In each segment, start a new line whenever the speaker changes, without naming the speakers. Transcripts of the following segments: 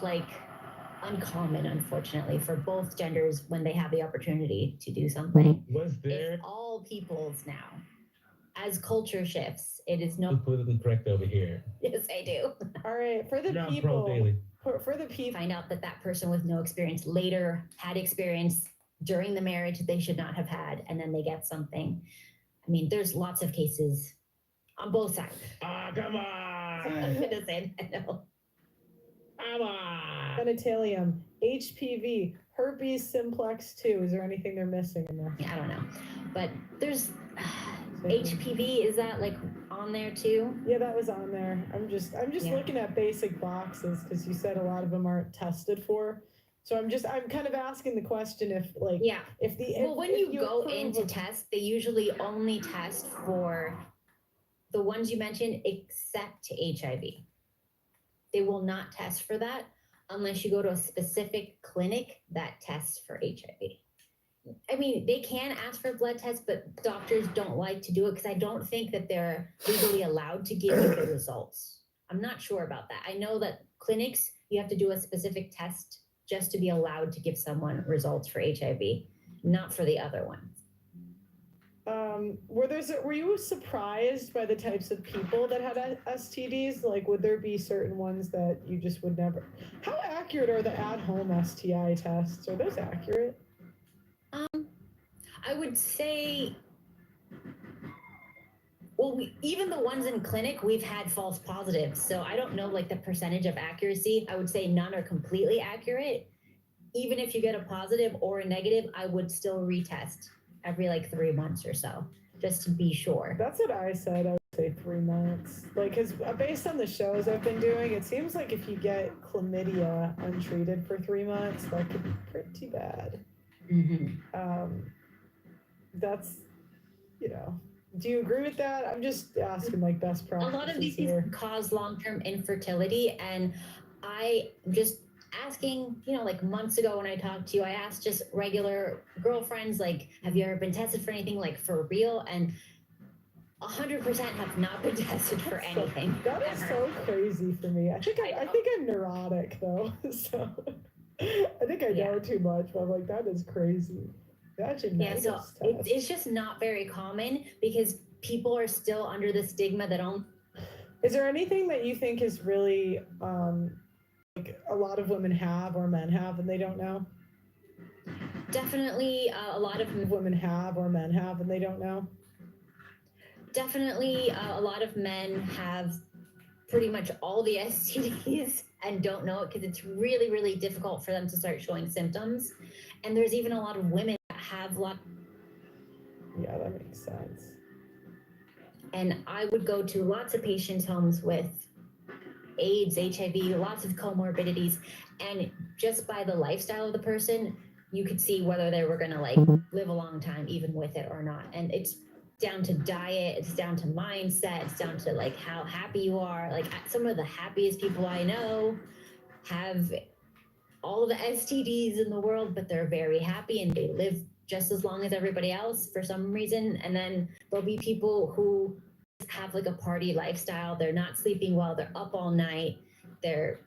like uncommon, unfortunately, for both genders when they have the opportunity to do something.
Was there
It's all people's now. As culture shifts, it is no
politically correct over here?
Yes, I do.
All right, for the
You're on Pro
people,
Daily.
for the people,
Find out that that person with no experience later had experience during the marriage they should not have had, and then they get something. I mean, there's lots of cases on both sides.
Ah, come on!
Innocent, I know.
Come on!
genitalium, HPV, herpes simplex 2. Is there anything they're missing in there?
I don't know, but there's HPV. Is that like on there too?
Yeah, that was on there. I'm just
Yeah.
looking at basic boxes because you said a lot of them aren't tested for. So I'm kind of asking the question if like
Yeah.
if the
Well, when you go
approve
in to
of-
test, they usually only test for the ones you mentioned, except HIV. They will not test for that unless you go to a specific clinic that tests for HIV. I mean, they can ask for blood tests, but doctors don't like to do it because I don't think that they're legally allowed to give you the results. I'm not sure about that. I know that clinics, you have to do a specific test just to be allowed to give someone results for HIV, not for the other ones.
were you surprised by the types of people that had STDs? Like, would there be certain ones that you just would never? How accurate are the at-home STI tests? Are those accurate?
I would say, well, even the ones in clinic, we've had false positives. So I don't know like the percentage of accuracy. I would say none are completely accurate. Even if you get a positive or a negative, I would still retest every like 3 months or so, just to be sure.
That's what I said. I would say 3 months. Like, because based on the shows I've been doing, it seems like if you get chlamydia untreated for 3 months, that could be pretty bad.
Mm-hmm.
That's, do you agree with that? I'm just asking like best practices.
A lot of these
here.
things cause long-term infertility, and I just asking, like months ago when I talked to you, I asked just regular girlfriends, like, have you ever been tested for anything, like for real? And 100% have not been tested for anything.
That is so crazy for me. I think I'm neurotic though. So I think I know too much, but I'm like, that is crazy.
So it's just not very common because people are still under the stigma that
Is there anything that you think is really like a lot of women have or men have and they don't know?
Definitely a lot of
women have or men have and they don't know?
Definitely a lot of men have pretty much all the STDs and don't know it because it's really, really difficult for them to start showing symptoms. And there's even a lot of women that have
Yeah, that makes sense.
And I would go to lots of patients' homes with AIDS, HIV, lots of comorbidities. And just by the lifestyle of the person, you could see whether they were going to like live a long time, even with it or not. And it's down to diet, it's down to mindset, it's down to like how happy you are. Like some of the happiest people I know have all of the STDs in the world, but they're very happy and they live just as long as everybody else for some reason. And then there'll be people who have like a party lifestyle. They're not sleeping well. They're up all night. They're,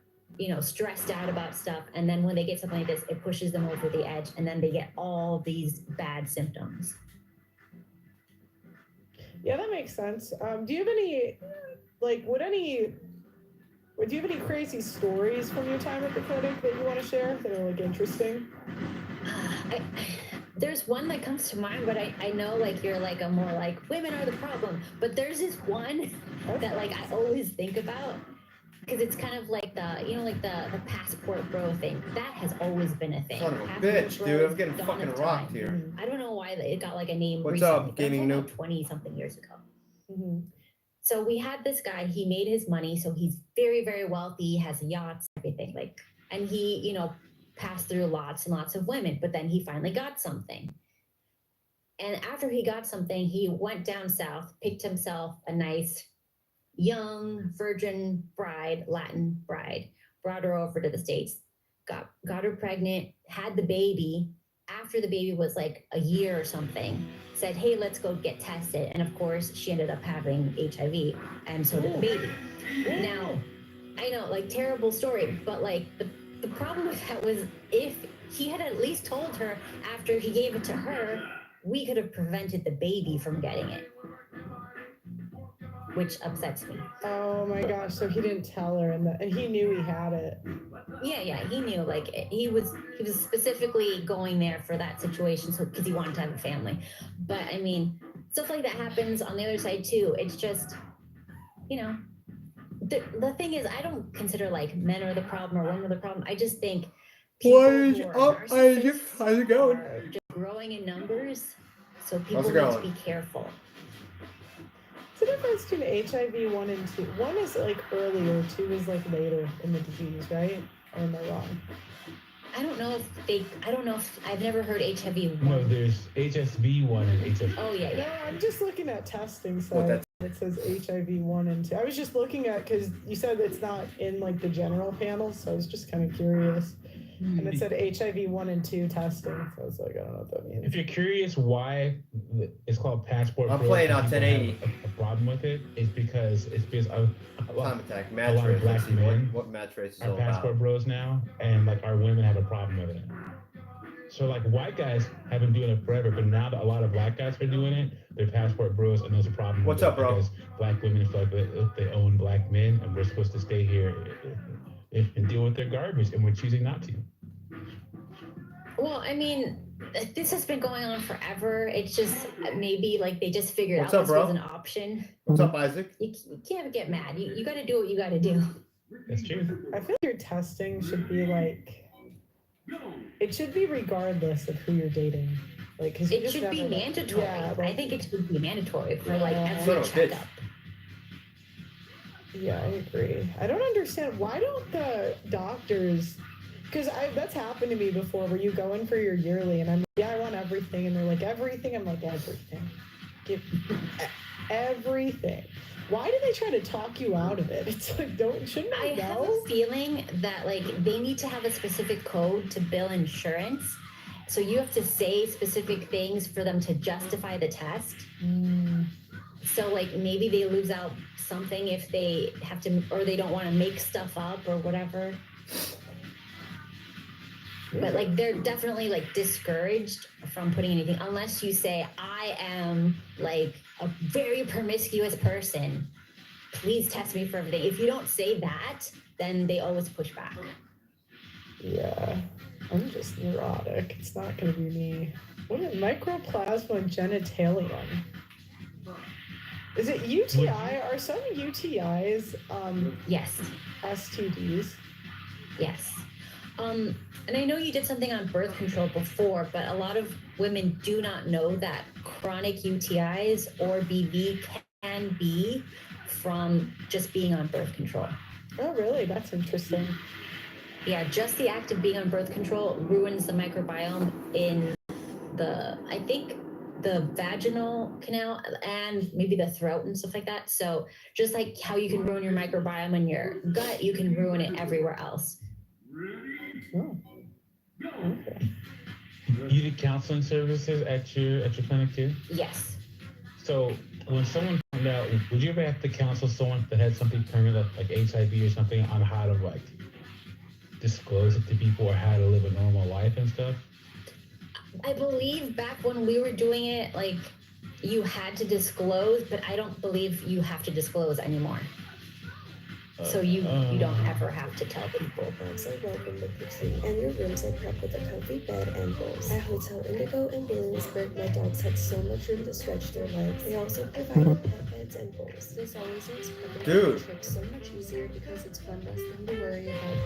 stressed out about stuff. And then when they get something like this, it pushes them over the edge. And then they get all these bad symptoms.
Yeah, that makes sense. Do you have any, do you have any crazy stories from your time at the clinic that you want to share that are like interesting?
There's one that comes to mind, but I know like you're like a more like women are the problem, but there's this one that like I always think about because it's kind of like the passport bro thing that has always been a thing.
Son of a bitch, dude! I'm getting fucking rocked here.
I don't know why it got like a name.
What's
recently.
up, gaming noob?
20 something years ago. Mm-hmm. So we had this guy. He made his money, so he's very, very wealthy. Has yachts, everything and he passed through lots and lots of women, but then he finally got something. And after he got something, he went down south, picked himself a nice young virgin bride, Latin bride, brought her over to the States, got her pregnant, had the baby. After the baby was like a year or something, said, hey, let's go get tested. And of course, she ended up having HIV, and so did the baby. Now, I know, like, terrible story, but like the problem with that was if he had at least told her after he gave it to her, we could have prevented the baby from getting it, which upsets me.
Oh my gosh! So he didn't tell her, and he knew he had it.
Yeah, he knew. Like he was specifically going there for that situation, so because he wanted to have a family. But I mean, stuff like that happens on the other side too. It's just, you know, the thing is, I don't consider like men are the problem or women are the problem. I just think people who are narcissists
how's it going?
are just growing in numbers, so people
How's it
need to
going?
be careful.
What's the difference between HIV 1 and 2? 1 is like earlier, 2 is like later in the disease, right? Or am I wrong?
I don't know if I've never heard HIV 1.
No, there's HSV1 and HSV.
Oh yeah.
No, I'm just looking at testing
What,
site.
that's-
It says HIV 1 and 2. I was just looking at, because you said it's not in like the general panel, so I was just kind of curious. And it said HIV 1 and 2 testing, so I was like, I don't know what that means.
If you're curious why it's called passport,
I'm
bros
playing
and
on
people have
1080.
A problem with it is because of
Time attack.
a
Match
lot of
race. Let's
black
see
men
what match race is
are
all
passport
about.
bros now, and like our women have a problem with it. So like white guys have been doing it forever, but now that a lot of black guys are doing it, they're passport bros, and there's a problem.
What's
with
up,
it
bro?
Because black women feel like they own black men, and we're supposed to stay here and deal with their garbage, and we're choosing not to.
Well, I mean, this has been going on forever. It's just maybe like they just figured
What's
out
up,
this
bro?
was an option.
What's up, Isaac?
You can't get mad. You got to do what you got to do.
That's true.
I feel like your testing should be like, it should be regardless of who you're dating. Like, cause you
It
just
should be
never know.
mandatory.
Yeah,
I
like,
think it should be mandatory for like
Yeah.
every
Son of a bitch.
checkup.
yeah, I agree. I don't understand, why don't the doctors, because that's happened to me before, where you go in for your yearly and I'm like, yeah, I want everything, and they're like, everything? I'm like, everything. Give everything. Why do they try to talk you out of it? It's like, shouldn't
I
I
have
know?
a feeling that like they need to have a specific code to bill insurance. So you have to say specific things for them to justify the test.
Mm.
So like maybe they lose out something if they have to, or they don't want to make stuff up or whatever. But like they're definitely like discouraged from putting anything unless you say, I am like a very promiscuous person. Please test me for everything. If you don't say that, then they always push back.
Yeah, I'm just neurotic. It's not gonna be me. What is mycoplasma genitalium? Is it UTI? Are some UTIs
Yes,
STDs?
yes. And I know you did something on birth control before, but a lot of women do not know that chronic UTIs or BV can be from just being on birth control.
Oh, really? That's interesting.
Yeah, just the act of being on birth control ruins the microbiome in I think the vaginal canal and maybe the throat and stuff like that. So just like how you can ruin your microbiome in your gut, you can ruin it everywhere else.
Oh. Okay.
You did counseling services at your clinic too?
Yes.
So when someone found out, would you ever have to counsel someone that had something terminal like HIV or something on how to like disclose it to people or how to live a normal life and stuff?
I believe back when we were doing it, like you had to disclose, but I don't believe you have to disclose anymore. So you don't ever have to tell people.
Dogs are welcome to Pixie, and your rooms are prepped with a comfy bed and bowls. At Hotel Indigo in Williamsburg, my dogs had so much room to stretch their legs. They also provided pet beds and bowls. This always makes prepping
Dude.
the trip so much easier because it's one less thing to worry about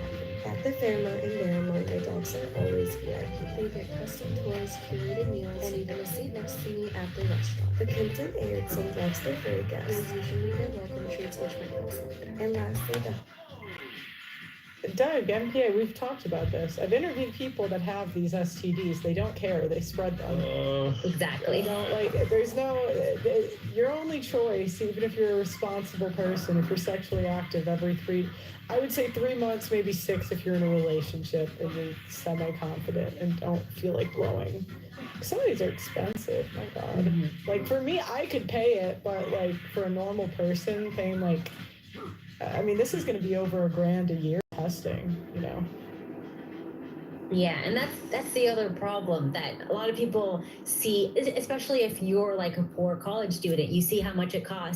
packing. At the Fairmont in Barrymore, my dogs are always VIP. They get custom toys, curated meals, and even a seat next to me at the restaurant. The Kimpton Airdson loves their furry guests. It is usually their welcome treats which my dogs love. And lastly,
Doug, MPA, we've talked about this. I've interviewed people that have these STDs. They don't care. They spread them.
Exactly.
You know, like there's no, your only choice, even if you're a responsible person, if you're sexually active I would say 3 months, maybe 6 if you're in a relationship and you're semi-confident and don't feel like blowing. Some of these are expensive, my God.
Mm-hmm.
Like for me, I could pay it, but like for a normal person paying like, I mean, this is going to be over $1,000 a year testing, you know?
Yeah, and that's the other problem that a lot of people see, especially if you're like a poor college student, you see how much it costs